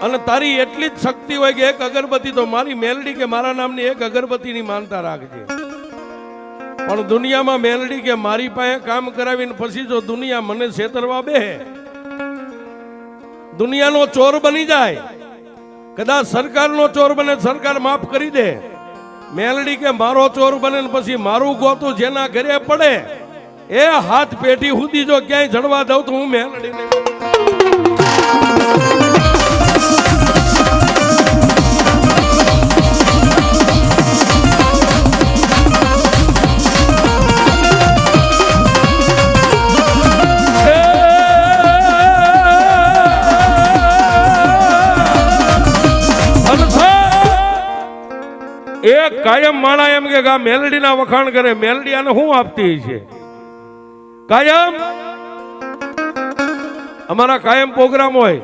અને તારી એટલી જ શક્તિ હોય કે એક અગરબત્તી તો મારી મેલડી કે મારા નામની એક અગરબત્તીની માનતા રાખજે. પણ દુનિયામાં મેલડી કે મારી પાસે કામ કરાવીને પછી જો દુનિયા મને છેતરવા બે, દુનિયાનો ચોર બની જાય, કદાચ સરકારનો ચોર બને, સરકાર માફ કરી દે. મેલડી કે મારો ચોર બને ને પછી મારું ગોતું જેના ઘરે પડે એ હાથ પેઢી સુધી જો ક્યાંય જડવા દઉં તો હું મેલડી નહીં. એક કાયમ માણા એમ કે આ મેલડીના વખાણ કરે, મેલડી આને શું આપતી છે? કાયમ અમારા કાયમ પ્રોગ્રામ હોય,